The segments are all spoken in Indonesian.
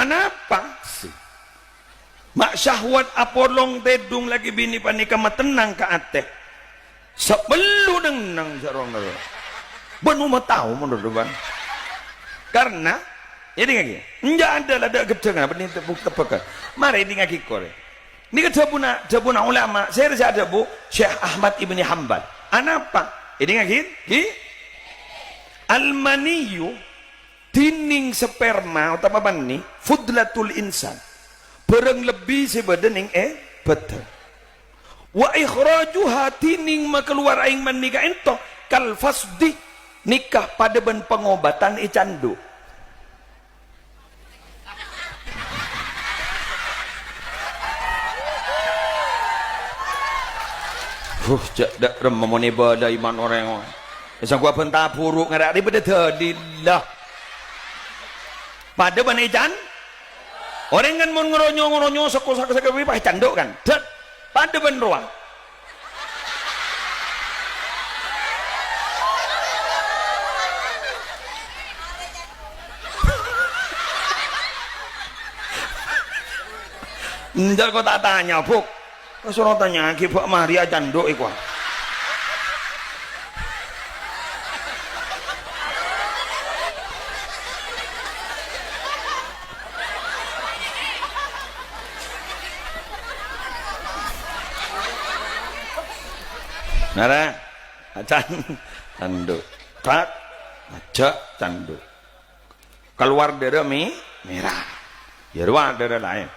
Anapa sih mak syahwat apolong tedung lagi bini panika matenang ka ate sebelu nang sarong naro benu mah tahu menurut ban karena ini ngaki enggak ada lada gedeng apa ni tepuk tepakan mari ini ngaki kore ini ke jabuna ulama saya rasa ada bu Syekh Ahmad Ibni Hanbal anapa ini ngaki al-maniyu tining sperma utama bani fudlatul insan barang lebih sebadening betul wa ikhrajuha tining makeluar aing man nikah ento kal fasdi nikah pada ben pengobatan candu jak dak rem memone bada iman orang bisa gua bentah buruk ngarak di beda tadilah pada ban ican orang kan mau ngeronyo sekosak wipah canduk kan dat pada ban ruang enggak kau tak tanya buk kau suruh tanya lagi Pak Maria canduk iku nara canduk tak aja canduk keluar darah merah ya luar darah lain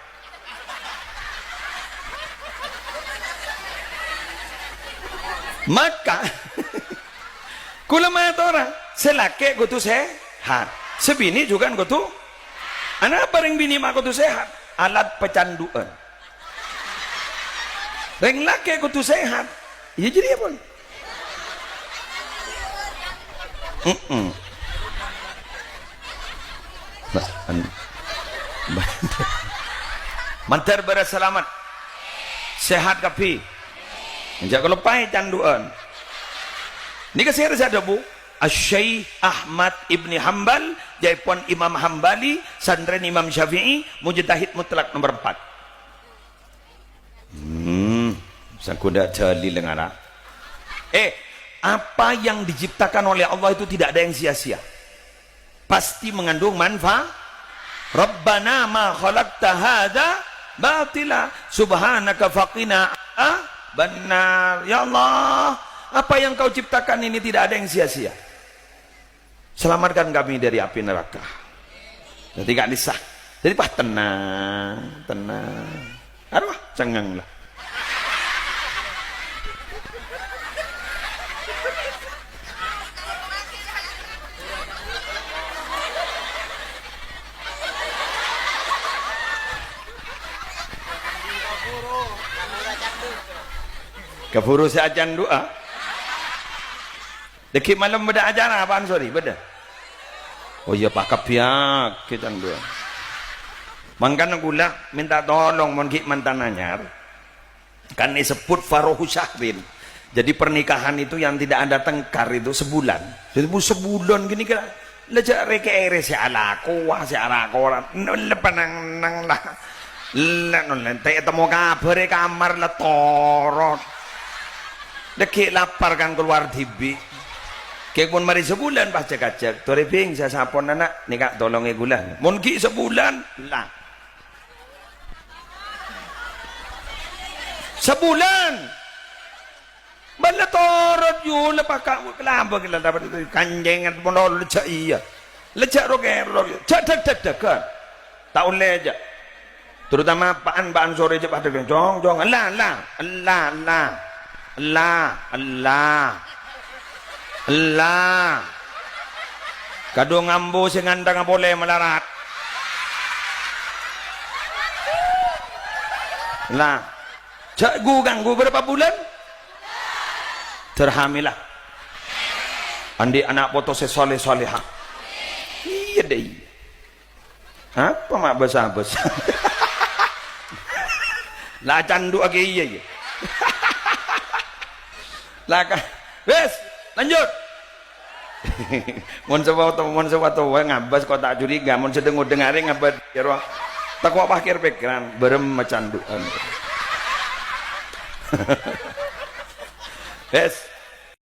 maka kula mayat orang selake kudu sehat sebini juga kudu anak bareng bini mak kudu sehat alat pecanduan reng lake kudu sehat iya jadi apa mantar beras selamat sehat kapi menjak lepai canduan ini kesihatan saya ada bu Asy-Syaikh Ahmad Ibni Hanbal jaipun Imam Hambali santren Imam Syafi'i mujtahid mutlak nomor 4 sangkuda jali lengara apa yang diciptakan oleh Allah itu tidak ada yang sia-sia pasti mengandung manfaat Rabbana ma khalaqta hadza batila subhanaka faqina benar ya Allah apa yang kau ciptakan ini tidak ada yang sia-sia selamatkan kami dari api neraka jadi gak disah jadi pak tenang aduh cengang lah keburu si ajan doa deki malam beda ajaran apaan sorry beda oh iya pak kebiak kita doa mangkan gula minta tolong mungkin mantan anyar kan disebut farohu syahrin jadi pernikahan itu yang tidak ada tengkar itu sebulan jadi sebulan gini kan lejak reke ere si alaku wah si alaku lepanang nang lah teh temu kabar kamar lah torot dekik lapar kan keluar dibi kek pun mari sebulan pas cek-cek tore bing saya sapon anak nikah tolongi gula mungkin sebulan lah sebulan bala torot yun lapaka kelamba kita dapat kanjengan pun lecak iya lecak roger cek kan tak oleh aja terutama paan sore aja pada jong Allah kadung ambo sing ngandang boleh melarat lah cak ganggu berapa bulan terhamilah andi anak foto soleh-solehah iya deh apa mak besar-besar lah candu lagi iya lah wes lanjut Mun sewatu wae ngabas kok tak curiga mun sedeng dengare ngabad kira teko pakir pikiran berem macandukan. Yes.